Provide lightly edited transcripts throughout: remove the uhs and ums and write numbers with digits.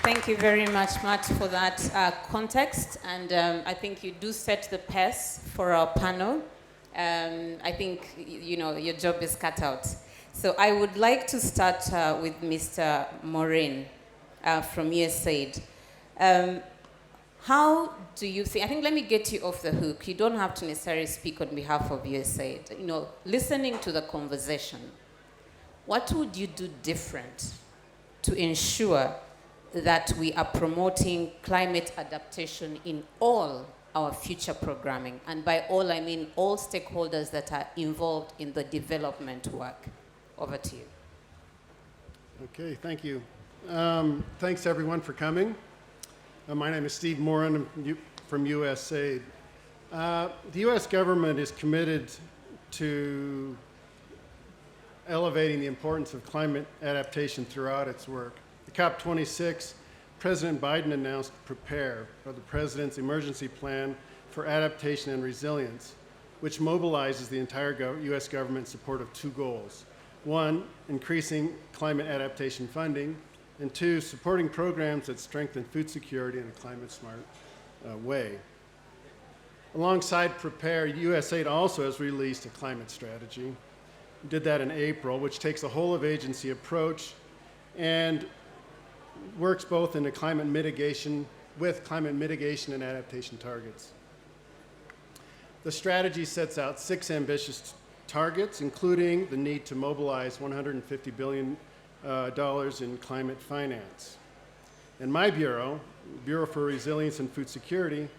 Thank you very much, Matt, for that context. And I think you do set the pace for our panel. I think, your job is cut out. So I would like to start with Mr. Morin from USAID. How do you think, I think let me get you off the hook. You don't have to necessarily speak on behalf of USAID. Listening to the conversation, what would you do different to ensure that we are promoting climate adaptation in all our future programming? And by all, I mean all stakeholders that are involved in the development work. Over to you. Okay, thank you. Thanks everyone for coming. My name is Steve Morin from USAID. The US government is committed to elevating the importance of climate adaptation throughout its work. At COP26, President Biden announced PREPARE, or the President's Emergency Plan for Adaptation and Resilience, which mobilizes the entire US government in support of two goals. One, increasing climate adaptation funding, and two, supporting programs that strengthen food security in a climate-smart way. Alongside PREPARE, USAID also has released a climate strategy. We did that in April, which takes a whole-of-agency approach and works both in climate mitigation and adaptation targets. The strategy sets out 6 ambitious targets, including the need to mobilize $150 billion in climate finance. And my Bureau for Resilience and Food Security,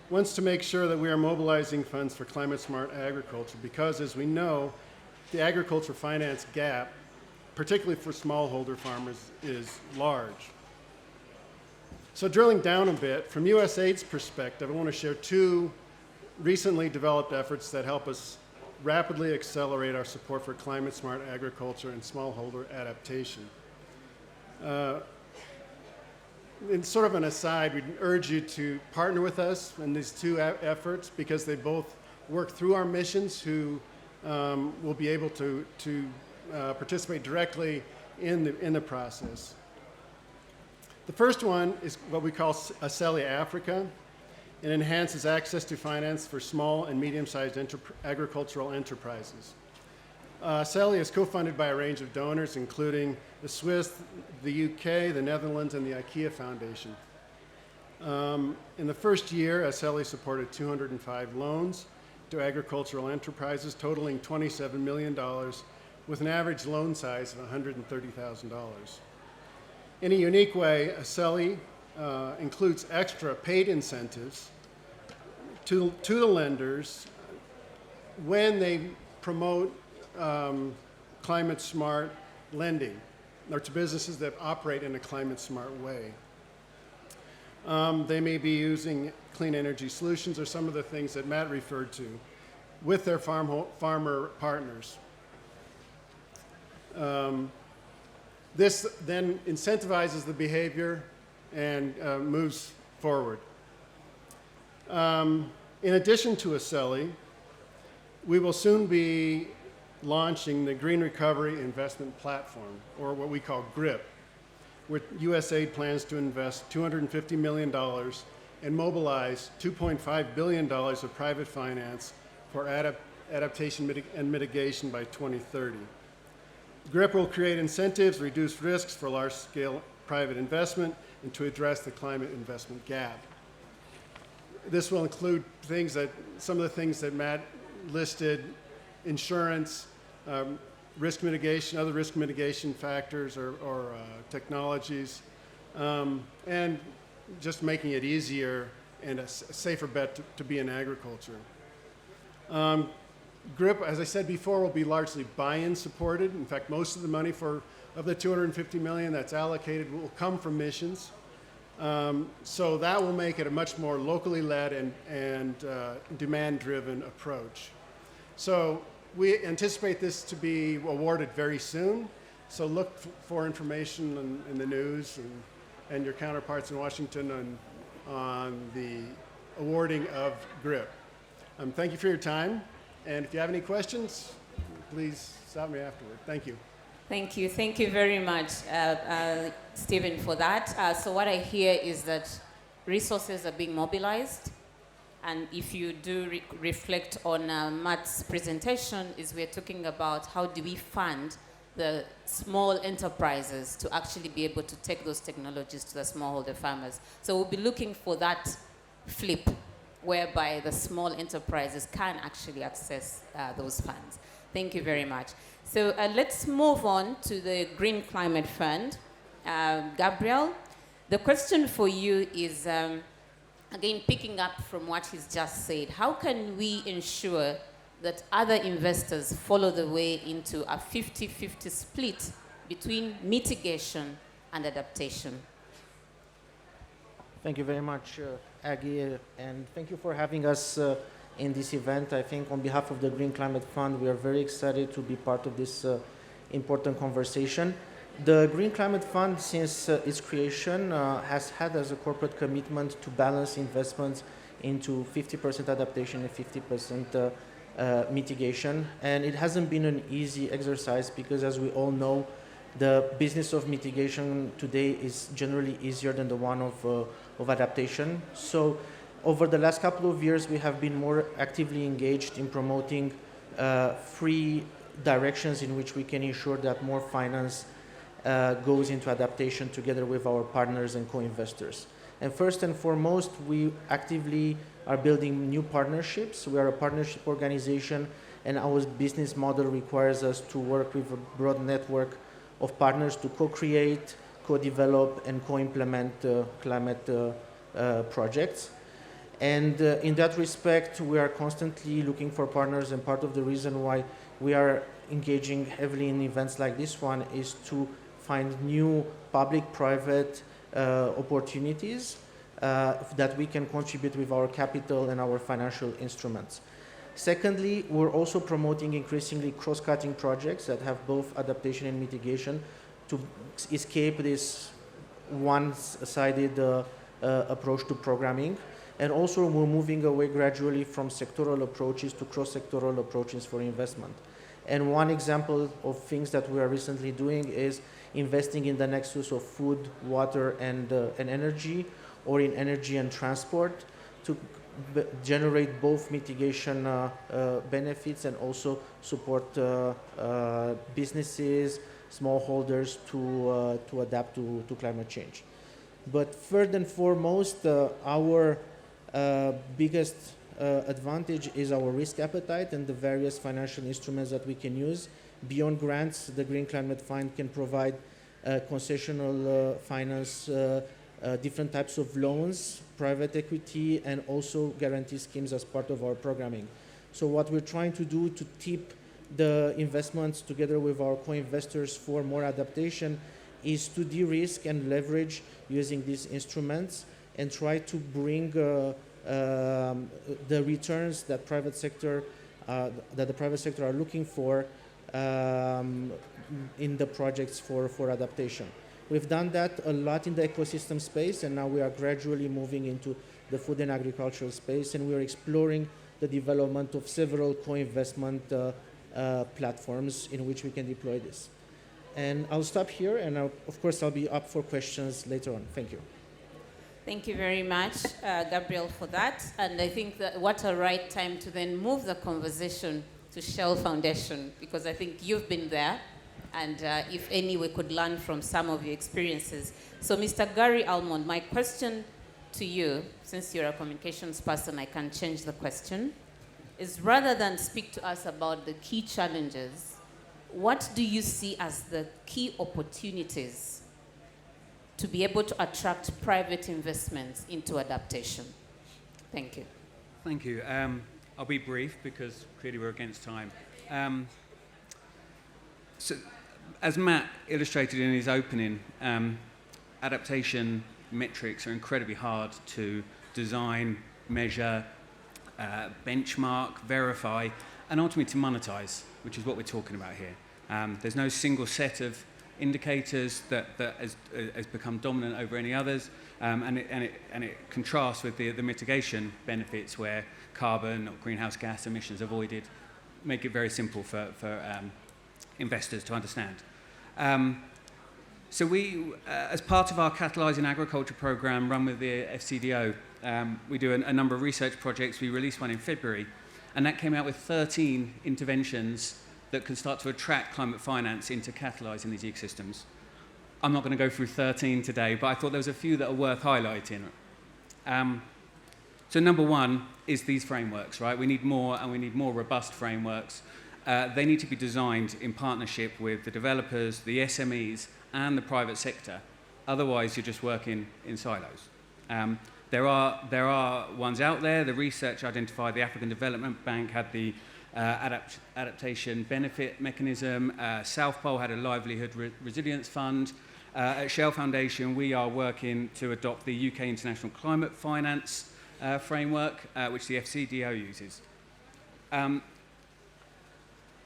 wants to make sure that we are mobilizing funds for climate-smart agriculture because, as we know, the agriculture finance gap, particularly for smallholder farmers, is large. So drilling down a bit, from USAID's perspective, I want to share 2 recently developed efforts that help us rapidly accelerate our support for climate-smart agriculture and smallholder adaptation. And sort of an aside, we'd urge you to partner with us in these 2 efforts because they both work through our missions who will be able to participate directly in the process. The first one is what we call ACELI Africa. It enhances access to finance for small and medium-sized agricultural enterprises. ACELI is co-funded by a range of donors, including the Swiss, the UK, the Netherlands, and the IKEA Foundation. In the first year, ACELI supported 205 loans to agricultural enterprises, totaling $27 million, with an average loan size of $130,000. In a unique way, ACELI includes extra paid incentives to the lenders when they promote climate-smart lending, or to businesses that operate in a climate-smart way. They may be using clean energy solutions or some of the things that Matt referred to with their farmer partners. This then incentivizes the behavior and moves forward. In addition to ACELI, we will soon be launching the Green Recovery Investment Platform, or what we call GRIP, where USAID plans to invest $250 million and mobilize $2.5 billion of private finance for adaptation and mitigation by 2030. GRIP will create incentives, reduce risks for large-scale private investment, and to address the climate investment gap. This will include some of the things that Matt listed: insurance, risk mitigation, other risk mitigation factors or technologies, and just making it easier and a safer bet to be in agriculture. GRIP, as I said before, will be largely buy-in supported. In fact, most of the money of the $250 million that's allocated will come from missions. So that will make it a much more locally led and demand-driven approach. So we anticipate this to be awarded very soon. So look for information in the news and your counterparts in Washington on the awarding of GRIP. Thank you for your time. And if you have any questions, please stop me afterward. Thank you. Thank you very much, Stephen, for that. So what I hear is that resources are being mobilized, and if you do reflect on Matt's presentation, is we're talking about how do we fund the small enterprises to actually be able to take those technologies to the smallholder farmers. So we'll be looking for that flip whereby the small enterprises can actually access those funds. Thank you very much. So let's move on to the Green Climate Fund. Gabriel, the question for you is, again, picking up from what he's just said, how can we ensure that other investors follow the way into a 50-50 split between mitigation and adaptation? Thank you very much, Aggie, and thank you for having us in this event. I think on behalf of the Green Climate Fund, we are very excited to be part of this important conversation. The Green Climate Fund, since its creation, has had as a corporate commitment to balance investments into 50% adaptation and 50% mitigation. And it hasn't been an easy exercise because, as we all know, the business of mitigation today is generally easier than the one of adaptation. So over the last couple of years, we have been more actively engaged in promoting free directions in which we can ensure that more finance goes into adaptation together with our partners and co-investors. And first and foremost, we actively are building new partnerships. We are a partnership organization, and our business model requires us to work with a broad network of partners to co-create, co-develop, and co-implement climate projects. And in that respect, we are constantly looking for partners, and part of the reason why we are engaging heavily in events like this one is to find new public-private opportunities that we can contribute with our capital and our financial instruments. Secondly, we're also promoting increasingly cross-cutting projects that have both adaptation and mitigation to escape this one-sided approach to programming. And also, we're moving away gradually from sectoral approaches to cross-sectoral approaches for investment. And one example of things that we are recently doing is investing in the nexus of food, water, and energy, or in energy and transport to generate both mitigation benefits and also support businesses, smallholders to adapt to climate change. But first and foremost, our biggest advantage is our risk appetite and the various financial instruments that we can use. Beyond grants, the Green Climate Fund can provide concessional finance, different types of loans, private equity, and also guarantee schemes as part of our programming. So what we're trying to do to tip the investments together with our co-investors for more adaptation is to de-risk and leverage using these instruments and try to bring the returns that the private sector are looking for in the projects for adaptation. We've done that a lot in the ecosystem space, and now we are gradually moving into the food and agricultural space, and we are exploring the development of several co-investment platforms in which we can deploy this. And I'll stop here, and of course I'll be up for questions later on. Thank you. Thank you very much, Gabriel, for that. And I think that what a right time to then move the conversation to Shell Foundation, because I think you've been there, and if any, we could learn from some of your experiences. So Mr. Gary Almond, my question to you, since you're a communications person, I can change the question, is rather than speak to us about the key challenges, what do you see as the key opportunities to be able to attract private investments into adaptation? Thank you. Thank you. I'll be brief because clearly we're against time. So, as Matt illustrated in his opening, adaptation metrics are incredibly hard to design, measure, benchmark, verify, and ultimately to monetize, which is what we're talking about here. There's no single set of indicators that has become dominant over any others, and it contrasts with the mitigation benefits where carbon or greenhouse gas emissions avoided make it very simple for investors to understand. So we, as part of our Catalysing Agriculture program run with the FCDO, we do a number of research projects. We released one in February, and that came out with 13 interventions that can start to attract climate finance into catalysing these ecosystems. I'm not going to go through 13 today, but I thought there was a few that are worth highlighting. So number one is these frameworks, right? We need more, and we need more robust frameworks. They need to be designed in partnership with the developers, the SMEs, and the private sector. Otherwise, you're just working in silos. There are ones out there. The research identified the African Development Bank had the adaptation benefit mechanism. South Pole had a livelihood resilience fund. At Shell Foundation, we are working to adopt the UK International Climate Finance framework, which the FCDO uses.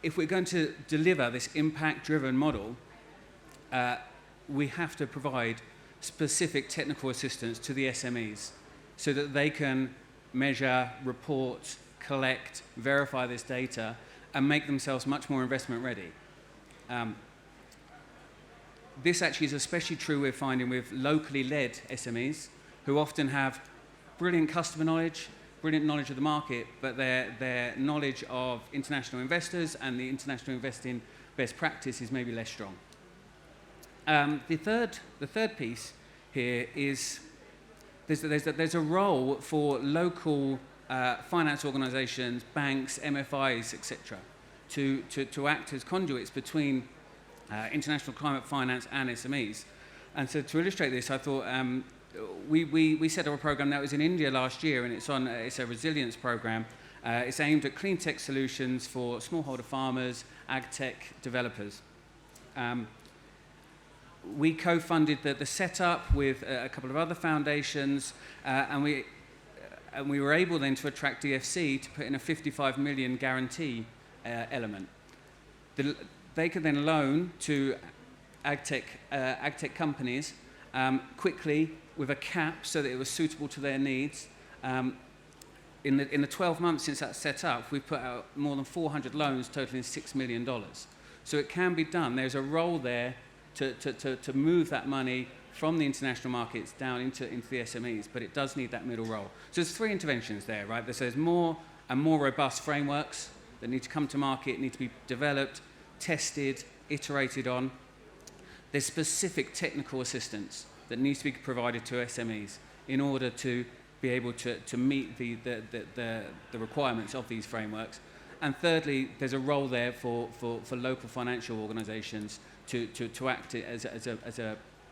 If we're going to deliver this impact-driven model, we have to provide specific technical assistance to the SMEs so that they can measure, report, collect, verify this data, and make themselves much more investment ready. This actually is especially true, we're finding, with locally led SMEs who often have brilliant customer knowledge, brilliant knowledge of the market, but their knowledge of international investors and the international investing best practice is maybe less strong. The third piece here is there's a role for local finance organisations, banks, MFIs, etc., to act as conduits between international climate finance and SMEs. And so to illustrate this, I thought we set up a program that was in India last year, and it's a resilience program. It's aimed at clean tech solutions for smallholder farmers, ag tech developers. We co-funded the setup with a couple of other foundations, and we were able then to attract DFC to put in a 55 million guarantee element. They could then loan to ag tech companies quickly with a cap so that it was suitable to their needs. In the 12 months since that's set up, we've put out more than 400 loans totaling $6 million. So it can be done. There's a role there to move that money from the international markets down into the SMEs, but it does need that middle role. So there's three interventions there, right? There's more and more robust frameworks that need to come to market, need to be developed, tested, iterated on. There's specific technical assistance that needs to be provided to SMEs in order to be able to meet the requirements of these frameworks. And thirdly, there's a role there for local financial organisations to act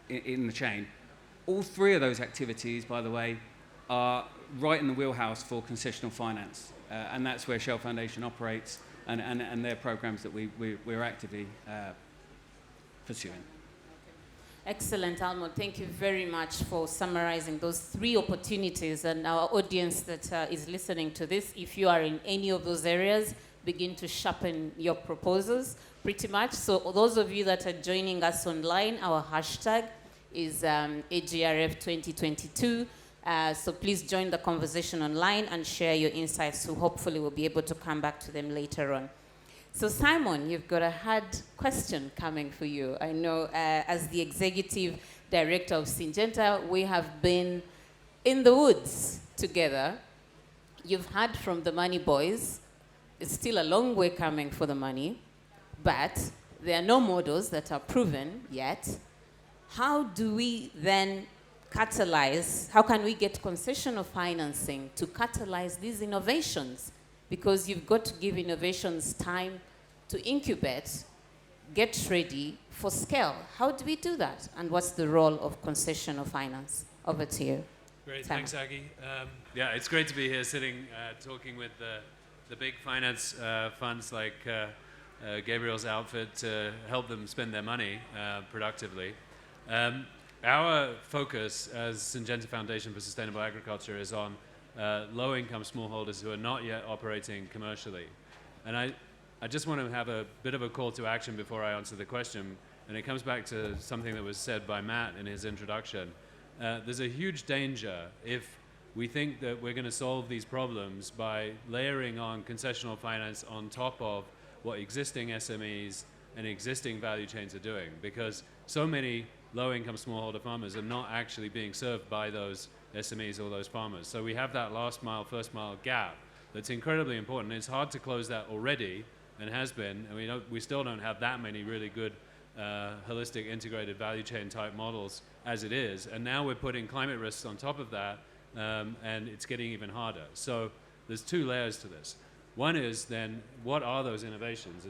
in the chain. All three of those activities, by the way, are right in the wheelhouse for concessional finance, and that's where Shell Foundation operates, and their programs that we're actively pursuing. Excellent, Almond. Thank you very much for summarizing those three opportunities. And our audience that is listening to this, if you are in any of those areas, begin to sharpen your proposals pretty much. So those of you that are joining us online, our hashtag is AGRF 2022. So please join the conversation online and share your insights. So hopefully we'll be able to come back to them later on. So Simon, you've got a hard question coming for you. I know as the executive director of Syngenta, we have been in the woods together. You've heard from the money boys. It's still a long way coming for the money, but there are no models that are proven yet. How do we then catalyze, how can we get concessional financing to catalyze these innovations? Because you've got to give innovations time to incubate, get ready for scale. How do we do that? And what's the role of concessional finance? Over to you. Great, Sam. thanks, Aggie. Yeah, it's great to be here sitting, talking with the big finance funds like Gabriel's outfit to help them spend their money productively. Our focus as Syngenta Foundation for Sustainable Agriculture is on low-income smallholders who are not yet operating commercially. And I just want to have a bit of a call to action before I answer the question, and it comes back to something that was said by Matt in his introduction. There's a huge danger if we think that we're going to solve these problems by layering on concessional finance on top of what existing SMEs and existing value chains are doing, because so many low-income smallholder farmers are not actually being served by those SMEs or those farmers. So we have that last mile, first mile gap that's incredibly important. It's hard to close that already, and has been, and we still don't have that many really good holistic integrated value chain type models as it is, and now we're putting climate risks on top of that, and it's getting even harder. So there's two layers to this. One is then, what are those innovations,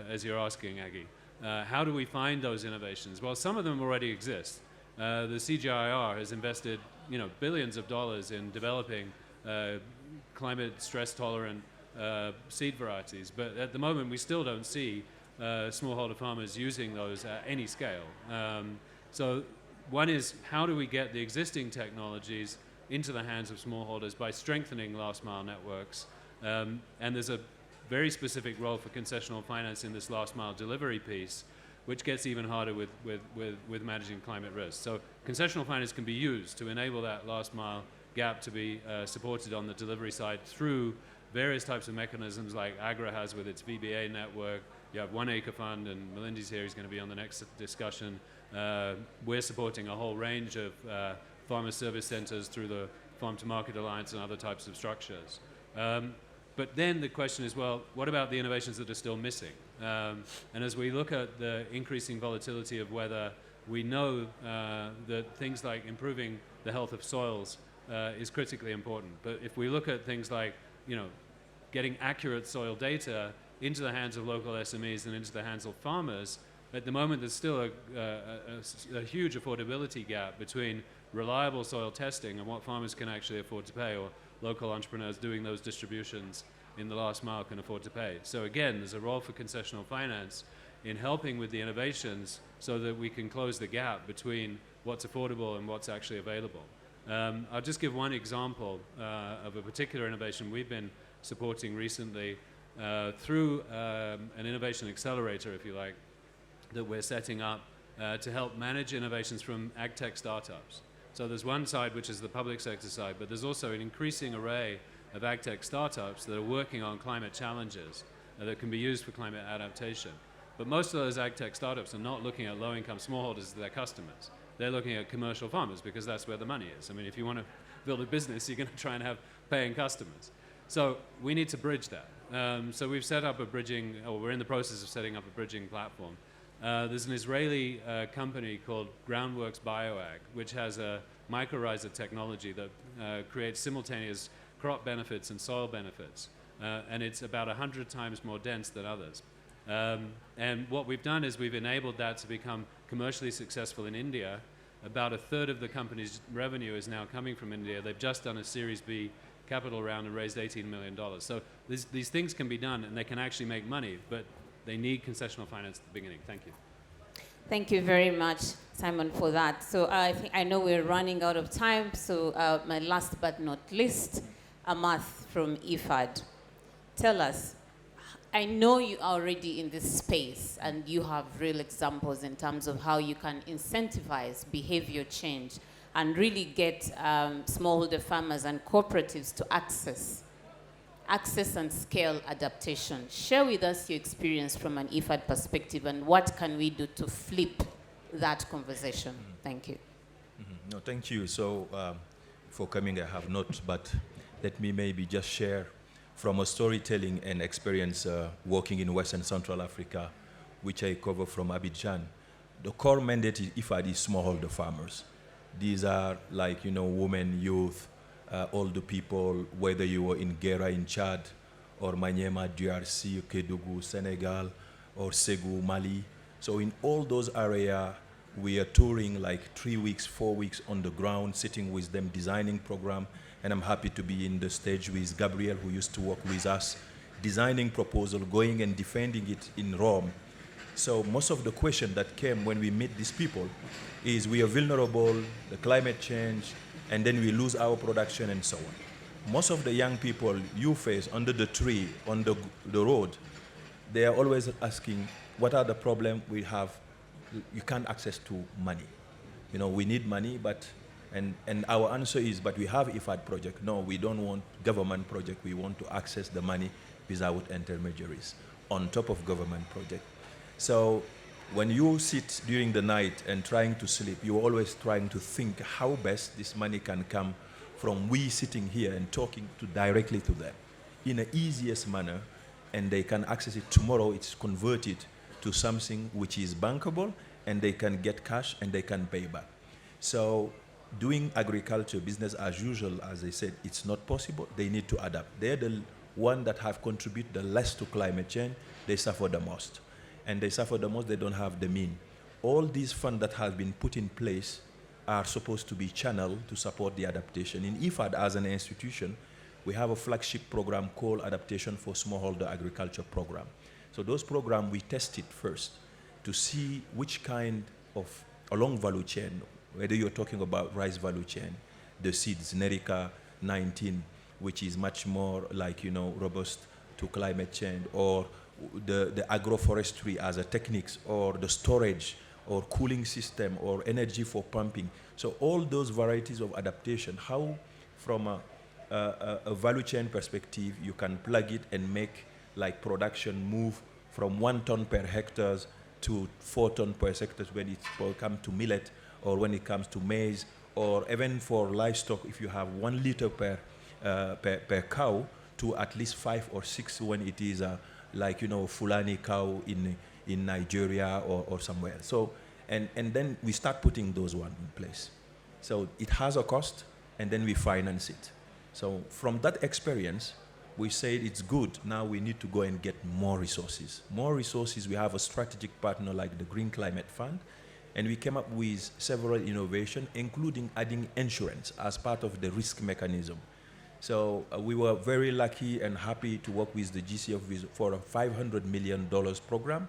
as you're asking, Aggie? How do we find those innovations? Well, some of them already exist. The CGIAR has invested billions of dollars in developing climate stress tolerant seed varieties, but at the moment we still don't see smallholder farmers using those at any scale. So one is, how do we get the existing technologies into the hands of smallholders by strengthening last mile networks? And there's a very specific role for concessional finance in this last mile delivery piece, which gets even harder with managing climate risk. So concessional finance can be used to enable that last mile gap to be supported on the delivery side through various types of mechanisms like AGRA has with its VBA network. You have One Acre Fund, and Melinda's here, he's going to be on the next discussion. We're supporting a whole range of farmer service centers through the Farm to Market Alliance and other types of structures. But then the question is, well, what about the innovations that are still missing? And as we look at the increasing volatility of weather, we know that things like improving the health of soils is critically important. But if we look at things like, getting accurate soil data into the hands of local SMEs and into the hands of farmers, at the moment there's still a huge affordability gap between reliable soil testing and what farmers can actually afford to pay, or local entrepreneurs doing those distributions in the last mile can afford to pay. So again, there's a role for concessional finance in helping with the innovations so that we can close the gap between what's affordable and what's actually available. I'll just give one example of a particular innovation we've been supporting recently through an innovation accelerator, if you like, that we're setting up to help manage innovations from ag tech startups. So there's one side, which is the public sector side, but there's also an increasing array of ag tech startups that are working on climate challenges that can be used for climate adaptation. But most of those ag tech startups are not looking at low-income smallholders as their customers. They're looking at commercial farmers, because that's where the money is. I mean, if you want to build a business, you're going to try and have paying customers. So we need to bridge that. So we've set up a bridging, or we're in the process of setting up a bridging platform. There's an Israeli company called Groundworks Bioag, which has a mycorrhiza technology that creates simultaneous crop benefits and soil benefits. And it's about 100 times more dense than others. And what we've done is we've enabled that to become commercially successful in India. About a third of the company's revenue is now coming from India. They've just done a Series B capital round and raised $18 million. So these things can be done, and they can actually make money, but they need concessional finance at the beginning. Thank you. Thank you very much, Simon, for that. So I know we're running out of time, so my last but not least, Amath from IFAD. Tell us, I know you are already in this space and you have real examples in terms of how you can incentivize behavior change and really get smallholder farmers and cooperatives to access and scale adaptation. Share with us your experience from an IFAD perspective, and what can we do to flip that conversation? Thank you. No, thank you. So for coming, I have not, but let me maybe just share from a storytelling and experience working in West and Central Africa, which I cover from Abidjan. The core mandate is IFAD is smallholder farmers. These are like, women, youth, older people, whether you were in Gera in Chad, or Maniema, DRC, Kédougou, Senegal, or Ségou, Mali. So in all those areas, we are touring like 3 weeks, 4 weeks on the ground, sitting with them, designing program. And I'm happy to be in the stage with Gabriel, who used to work with us, designing proposal, going and defending it in Rome. So most of the question that came when we meet these people is we are vulnerable, the climate change, and then we lose our production and so on. Most of the young people you face under the tree, on the road, they are always asking, what are the problems we have? You can't access to money. We need money, but, and our answer is, but we have IFAD project. No, we don't want government project. We want to access the money without intermediaries on top of government project. So when you sit during the night and trying to sleep, you're always trying to think how best this money can come from we sitting here and talking directly to them in the easiest manner, and they can access it tomorrow. It's converted to something which is bankable, and they can get cash and they can pay back. So doing agriculture business as usual, as I said, it's not possible. They need to adapt. They're the one that have contributed the less to climate change. They suffer the most. And they suffer the most, they don't have the mean. All these funds that have been put in place are supposed to be channeled to support the adaptation. In IFAD, as an institution, we have a flagship program called Adaptation for Smallholder Agriculture Program. So those programs, we tested first to see which kind of along value chain, whether you're talking about rice value chain, the seeds, Nerica 19, which is much more like, robust to climate change, or the agroforestry as a techniques, or the storage, or cooling system, or energy for pumping. So all those varieties of adaptation, how from a value chain perspective, you can plug it and make like production move from 1 ton per hectare to 4 ton per hectare when it comes to millet, or when it comes to maize, or even for livestock, if you have 1 liter per cow to at least 5 or 6 when it is Fulani cow in Nigeria or somewhere. So, and then we start putting those one in place. So it has a cost, and then we finance it. So from that experience, we said it's good. Now we need to go and get more resources. More resources, we have a strategic partner like the Green Climate Fund, and we came up with several innovations, including adding insurance as part of the risk mechanism. So we were very lucky and happy to work with the GCF for a $500 million program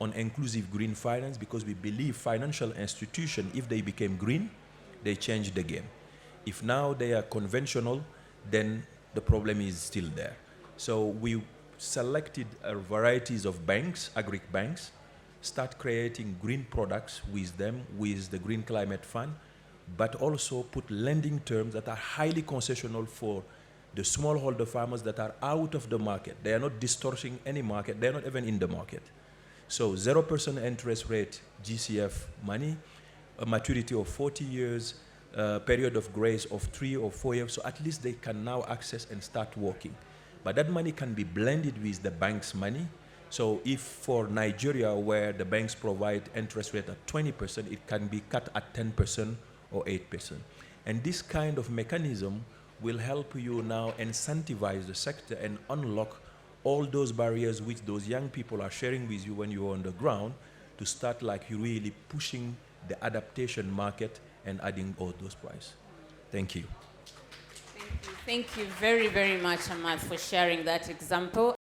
on inclusive green finance, because we believe financial institutions, if they became green, they changed the game. If now they are conventional, then the problem is still there. So we selected varieties of banks, agric banks, start creating green products with them, with the Green Climate Fund, but also put lending terms that are highly concessional for the smallholder farmers that are out of the market. They are not distorting any market. They're not even in the market. So 0% interest rate GCF money, a maturity of 40 years, period of grace of 3 or 4 years, so at least they can now access and start working. But that money can be blended with the bank's money. So if for Nigeria, where the banks provide interest rate at 20%, it can be cut at 10% or 8%. And this kind of mechanism will help you now incentivize the sector and unlock all those barriers which those young people are sharing with you when you're on the ground, to start like really pushing the adaptation market and adding all those prices. Thank you. Thank you very, very much, Ahmad, for sharing that example.